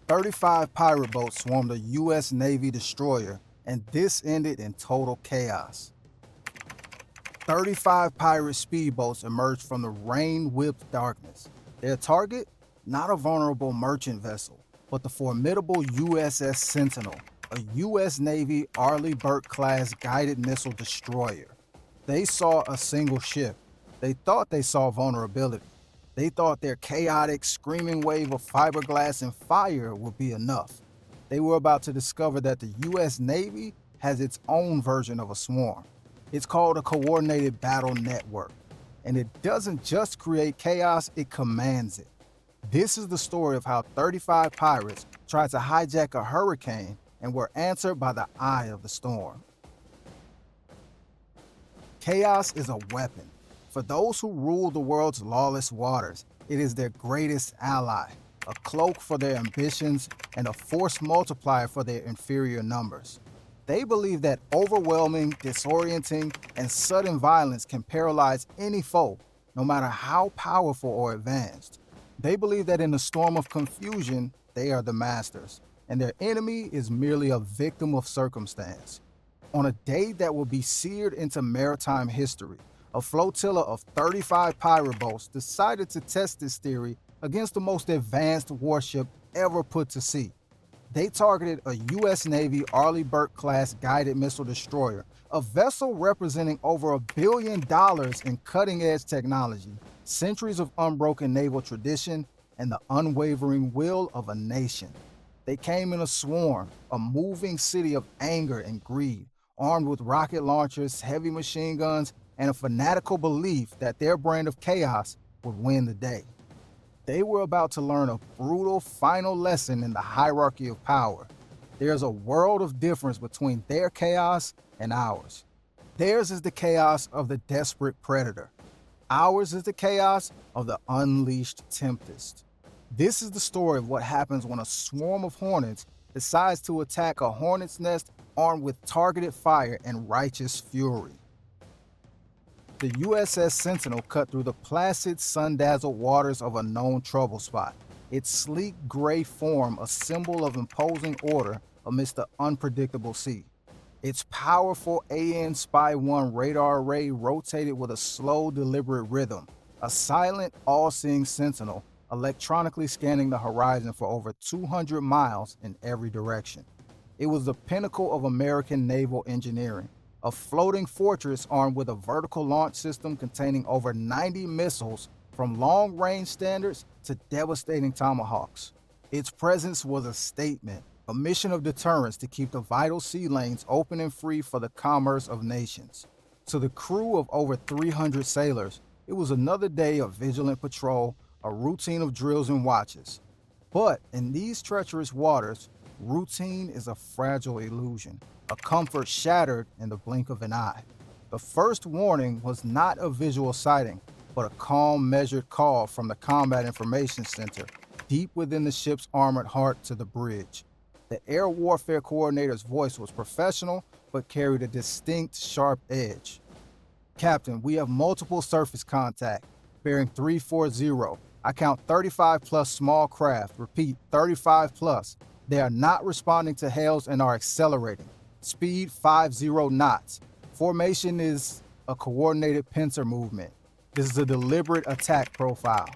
35 pirate boats swarmed a U.S. Navy destroyer, and this ended in total chaos. 35 pirate speedboats emerged from the rain-whipped darkness. Their target? Not a vulnerable merchant vessel, but the formidable USS Sentinel, a U.S. Navy Arleigh Burke-class guided missile destroyer. They saw a single ship. They thought they saw vulnerability. They thought their chaotic, screaming wave of fiberglass and fire would be enough. They were about to discover that the U.S. Navy has its own version of a swarm. It's called a coordinated battle network. And it doesn't just create chaos, it commands it. This is the story of how 35 pirates tried to hijack a hurricane and were answered by the eye of the storm. Chaos is a weapon. For those who rule the world's lawless waters, it is their greatest ally, a cloak for their ambitions and a force multiplier for their inferior numbers. They believe that overwhelming, disorienting, and sudden violence can paralyze any foe, no matter how powerful or advanced. They believe that in a storm of confusion, they are the masters, and their enemy is merely a victim of circumstance. On a day that will be seared into maritime history, a flotilla of 35 pirate boats decided to test this theory against the most advanced warship ever put to sea. They targeted a U.S. Navy Arleigh Burke-class guided missile destroyer, a vessel representing over $1 billion in cutting-edge technology, centuries of unbroken naval tradition, and the unwavering will of a nation. They came in a swarm, a moving city of anger and greed, armed with rocket launchers, heavy machine guns, and a fanatical belief that their brand of chaos would win the day. They were about to learn a brutal final lesson in the hierarchy of power. There's a world of difference between their chaos and ours. Theirs is the chaos of the desperate predator. Ours is the chaos of the unleashed tempest. This is the story of what happens when a swarm of hornets decides to attack a hornet's nest armed with targeted fire and righteous fury. The USS Sentinel cut through the placid, sun-dazzled waters of a known trouble spot, its sleek gray form a symbol of imposing order amidst the unpredictable sea. Its powerful AN Spy-1 radar array rotated with a slow, deliberate rhythm, a silent, all-seeing sentinel electronically scanning the horizon for over 200 miles in every direction. It was the pinnacle of American naval engineering, a floating fortress armed with a vertical launch system containing over 90 missiles from long-range standards to devastating tomahawks. Its presence was a statement, a mission of deterrence to keep the vital sea lanes open and free for the commerce of nations. To the crew of over 300 sailors, it was another day of vigilant patrol, a routine of drills and watches. But in these treacherous waters, routine is a fragile illusion, a comfort shattered in the blink of an eye. The first warning was not a visual sighting, but a calm, measured call from the Combat Information Center, deep within the ship's armored heart to the bridge. The air warfare coordinator's voice was professional, but carried a distinct, sharp edge. Captain, we have multiple surface contact, bearing 340. I count 35 plus small craft. Repeat, 35 plus. They are not responding to hails and are accelerating. Speed 50 knots. Formation is a coordinated pincer movement. This is a deliberate attack profile.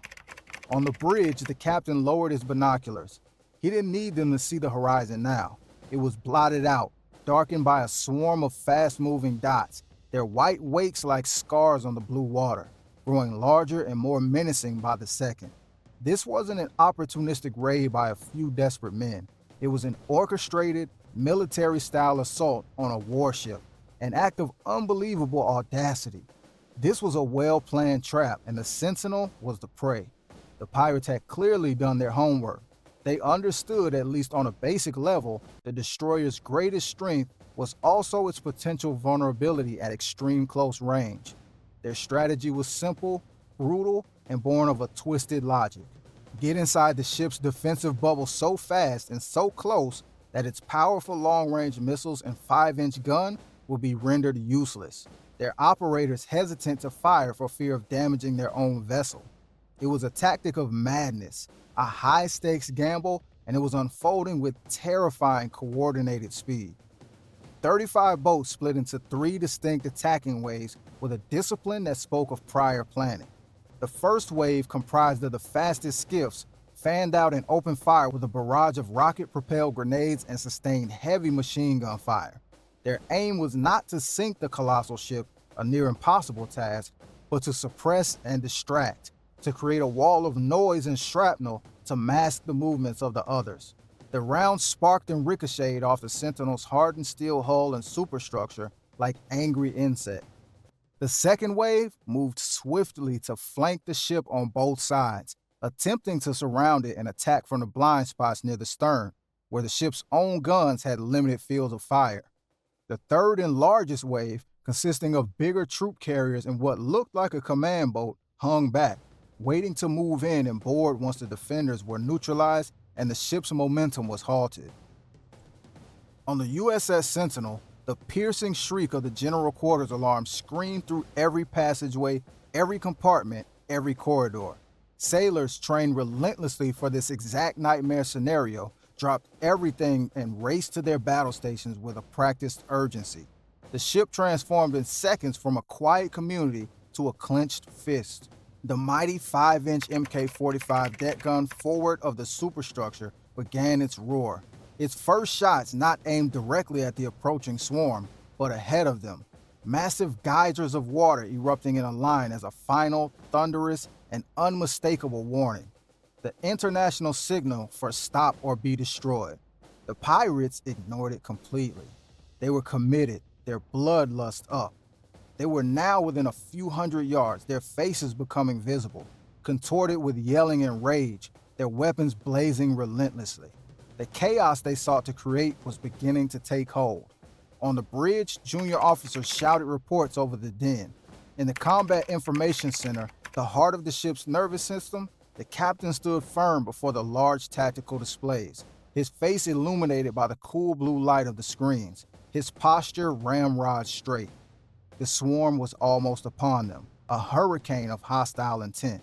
On the bridge, the captain lowered his binoculars. He didn't need them to see the horizon now. It was blotted out, darkened by a swarm of fast-moving dots, their white wakes like scars on the blue water, growing larger and more menacing by the second. This wasn't an opportunistic raid by a few desperate men. It was an orchestrated, military-style assault on a warship, an act of unbelievable audacity. This was a well-planned trap, and the Sentinel was the prey. The pirates had clearly done their homework. They understood, at least on a basic level, the destroyer's greatest strength was also its potential vulnerability at extreme close range. Their strategy was simple, brutal, and born of a twisted logic. Get inside the ship's defensive bubble so fast and so close that its powerful long-range missiles and 5-inch gun will be rendered useless, their operators hesitant to fire for fear of damaging their own vessel. It was a tactic of madness, A high-stakes gamble, and it was unfolding with terrifying coordinated speed. 35 boats split into three distinct attacking waves with a discipline that spoke of prior planning. The first wave, comprised of the fastest skiffs, fanned out and opened fire with a barrage of rocket-propelled grenades and sustained heavy machine gun fire. Their aim was not to sink the colossal ship, a near impossible task, but to suppress and distract, to create a wall of noise and shrapnel to mask the movements of the others. The rounds sparked and ricocheted off the Sentinel's hardened steel hull and superstructure like angry insects. The second wave moved swiftly to flank the ship on both sides, attempting to surround it and attack from the blind spots near the stern, where the ship's own guns had limited fields of fire. The third and largest wave, consisting of bigger troop carriers and what looked like a command boat, hung back, waiting to move in and board once the defenders were neutralized and the ship's momentum was halted. On the USS Sentinel, the piercing shriek of the general quarters alarm screamed through every passageway, every compartment, every corridor. Sailors trained relentlessly for this exact nightmare scenario dropped everything and raced to their battle stations with a practiced urgency. The ship transformed in seconds from a quiet community to a clenched fist. The mighty 5-inch Mk-45 deck gun forward of the superstructure began its roar, its first shots not aimed directly at the approaching swarm, but ahead of them. Massive geysers of water erupting in a line as a final, thunderous, and unmistakable warning. The international signal for stop or be destroyed. The pirates ignored it completely. They were committed, their bloodlust up. They were now within a few hundred yards, their faces becoming visible, contorted with yelling and rage, their weapons blazing relentlessly. The chaos they sought to create was beginning to take hold. On the bridge, junior officers shouted reports over the din. In the Combat Information Center, the heart of the ship's nervous system, the captain stood firm before the large tactical displays, his face illuminated by the cool blue light of the screens, his posture ramrod straight. The swarm was almost upon them, a hurricane of hostile intent.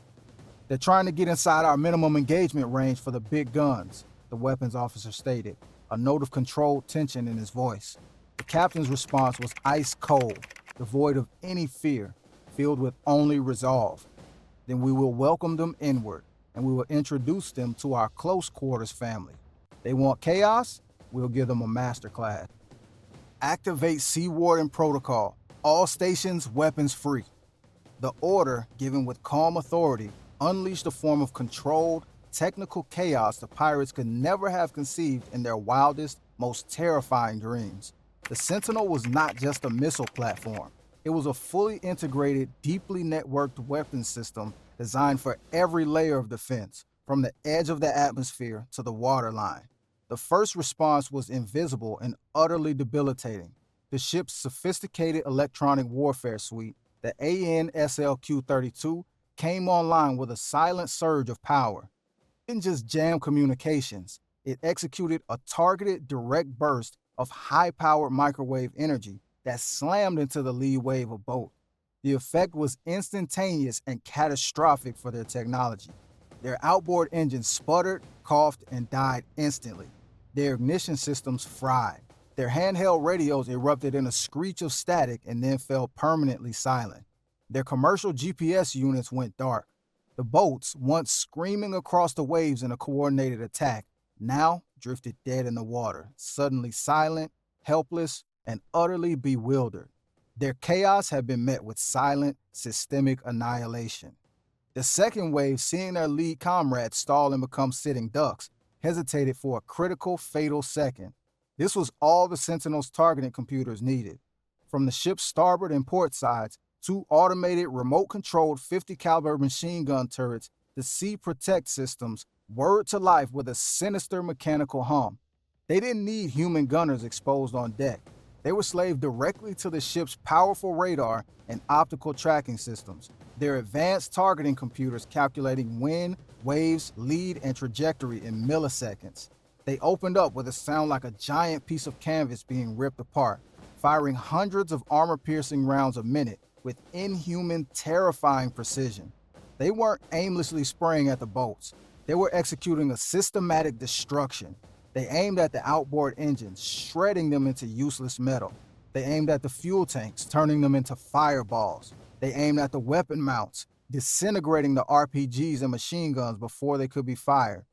They're trying to get inside our minimum engagement range for the big guns, the weapons officer stated, a note of controlled tension in his voice. The captain's response was ice cold, devoid of any fear, filled with only resolve. Then we will welcome them inward, and we will introduce them to our close quarters family. They want chaos? We'll give them a masterclass. Activate Sea Warden Protocol. All stations, weapons free. The order, given with calm authority, unleashed a form of controlled, technical chaos the pirates could never have conceived in their wildest, most terrifying dreams. The Sentinel was not just a missile platform. It was a fully integrated, deeply networked weapons system designed for every layer of defense, from the edge of the atmosphere to the waterline. The first response was invisible and utterly debilitating. The ship's sophisticated electronic warfare suite, the AN/SLQ-32, came online with a silent surge of power. It didn't just jam communications, it executed a targeted direct burst of high-powered microwave energy that slammed into the lead wave of both. The effect was instantaneous and catastrophic for their technology. Their outboard engines sputtered, coughed, and died instantly. Their ignition systems fried. Their handheld radios erupted in a screech of static and then fell permanently silent. Their commercial GPS units went dark. The boats, once screaming across the waves in a coordinated attack, now drifted dead in the water, suddenly silent, helpless, and utterly bewildered. Their chaos had been met with silent, systemic annihilation. The second wave, seeing their lead comrades stall and become sitting ducks, hesitated for a critical, fatal second. This was all the Sentinel's targeting computers needed. From the ship's starboard and port sides, two automated, remote-controlled 50-caliber machine gun turrets, the Sea Protect systems, whirred to life with a sinister mechanical hum. They didn't need human gunners exposed on deck. They were slaved directly to the ship's powerful radar and optical tracking systems, their advanced targeting computers calculating wind, waves, lead, and trajectory in milliseconds. They opened up with a sound like a giant piece of canvas being ripped apart, firing hundreds of armor-piercing rounds a minute with inhuman, terrifying precision. They weren't aimlessly spraying at the boats. They were executing a systematic destruction. They aimed at the outboard engines, shredding them into useless metal. They aimed at the fuel tanks, turning them into fireballs. They aimed at the weapon mounts, disintegrating the RPGs and machine guns before they could be fired.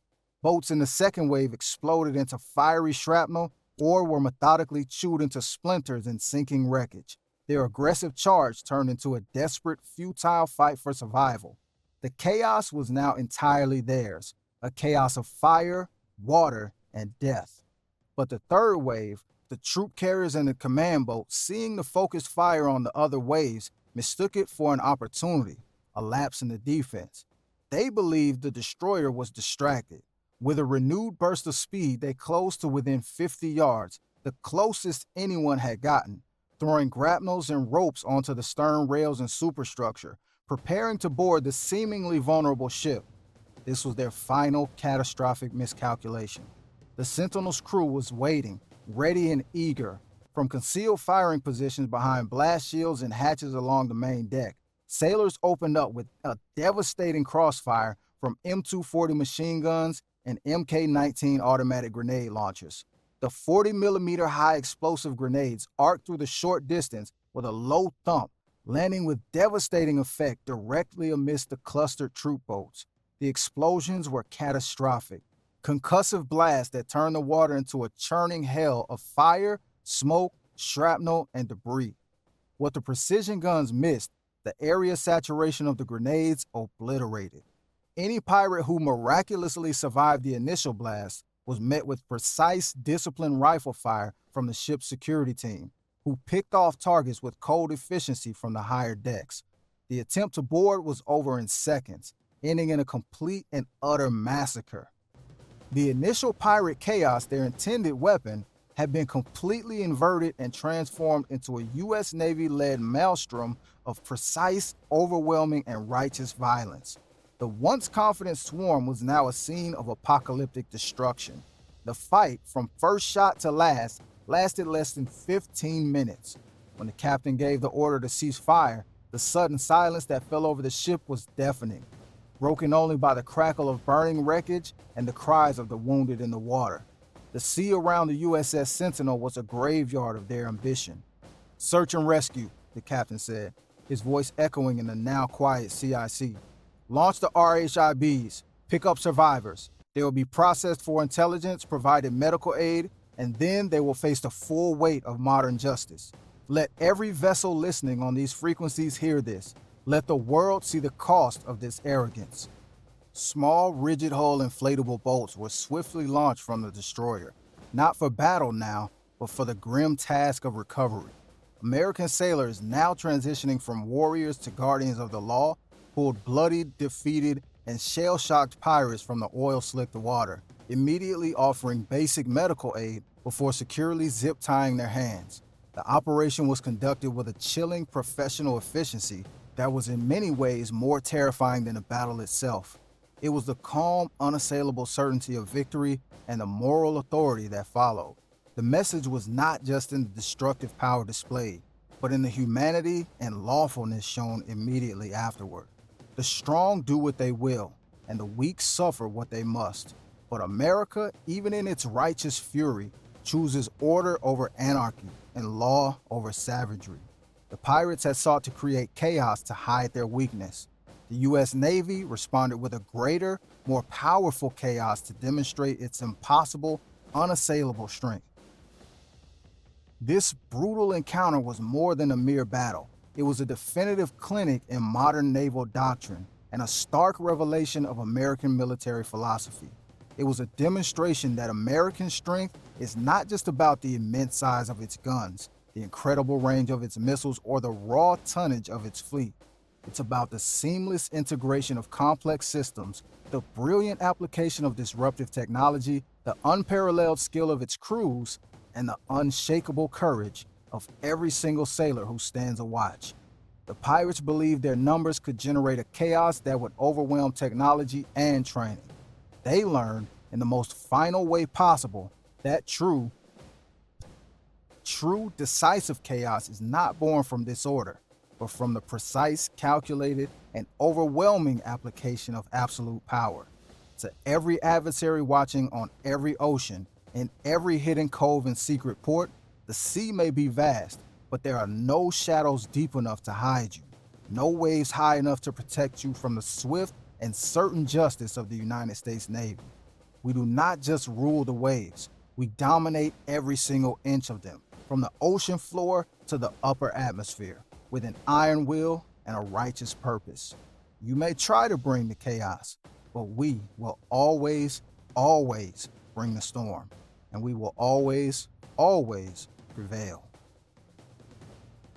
Boats in the second wave exploded into fiery shrapnel or were methodically chewed into splinters and sinking wreckage. Their aggressive charge turned into a desperate, futile fight for survival. The chaos was now entirely theirs, a chaos of fire, water, and death. But the third wave, the troop carriers and the command boats, seeing the focused fire on the other waves, mistook it for an opportunity, a lapse in the defense. They believed the destroyer was distracted. With a renewed burst of speed, they closed to within 50 yards, the closest anyone had gotten, throwing grapnels and ropes onto the stern rails and superstructure, preparing to board the seemingly vulnerable ship. This was their final catastrophic miscalculation. The Sentinel's crew was waiting, ready and eager. From concealed firing positions behind blast shields and hatches along the main deck, sailors opened up with a devastating crossfire from M240 machine guns and Mk-19 automatic grenade launchers. The 40mm high explosive grenades arced through the short distance with a low thump, landing with devastating effect directly amidst the clustered troop boats. The explosions were catastrophic, concussive blasts that turned the water into a churning hell of fire, smoke, shrapnel, and debris. What the precision guns missed, the area saturation of the grenades obliterated. Any pirate who miraculously survived the initial blast was met with precise, disciplined rifle fire from the ship's security team, who picked off targets with cold efficiency from the higher decks. The attempt to board was over in seconds, ending in a complete and utter massacre. The initial pirate chaos, their intended weapon, had been completely inverted and transformed into a U.S. Navy-led maelstrom of precise, overwhelming, and righteous violence. The once confident swarm was now a scene of apocalyptic destruction. The fight, from first shot to last, lasted less than 15 minutes. When the captain gave the order to cease fire, the sudden silence that fell over the ship was deafening, broken only by the crackle of burning wreckage and the cries of the wounded in the water. The sea around the USS Sentinel was a graveyard of their ambition. "Search and rescue," the captain said, his voice echoing in the now quiet CIC. "Launch the RHIBs, pick up survivors. They will be processed for intelligence, provided medical aid, and then they will face the full weight of modern justice. Let every vessel listening on these frequencies hear this. Let the world see the cost of this arrogance." Small, rigid-hull inflatable boats were swiftly launched from the destroyer, not for battle now, but for the grim task of recovery. American sailors, now transitioning from warriors to guardians of the law, pulled bloodied, defeated, and shell-shocked pirates from the oil-slicked water, immediately offering basic medical aid before securely zip-tying their hands. The operation was conducted with a chilling professional efficiency that was in many ways more terrifying than the battle itself. It was the calm, unassailable certainty of victory and the moral authority that followed. The message was not just in the destructive power displayed, but in the humanity and lawfulness shown immediately afterward. The strong do what they will, and the weak suffer what they must. But America, even in its righteous fury, chooses order over anarchy and law over savagery. The pirates had sought to create chaos to hide their weakness. The U.S. Navy responded with a greater, more powerful chaos to demonstrate its impossible, unassailable strength. This brutal encounter was more than a mere battle. It was a definitive clinic in modern naval doctrine and a stark revelation of American military philosophy. It was a demonstration that American strength is not just about the immense size of its guns, the incredible range of its missiles, or the raw tonnage of its fleet. It's about the seamless integration of complex systems, the brilliant application of disruptive technology, the unparalleled skill of its crews, and the unshakable courage of every single sailor who stands a watch. The pirates believed their numbers could generate a chaos that would overwhelm technology and training. They learned, in the most final way possible, that true, decisive chaos is not born from disorder, but from the precise, calculated, and overwhelming application of absolute power. To every adversary watching on every ocean, in every hidden cove and secret port, the sea may be vast, but there are no shadows deep enough to hide you, no waves high enough to protect you from the swift and certain justice of the United States Navy. We do not just rule the waves, we dominate every single inch of them, from the ocean floor to the upper atmosphere, with an iron will and a righteous purpose. You may try to bring the chaos, but we will always, always bring the storm, and we will always, always prevail.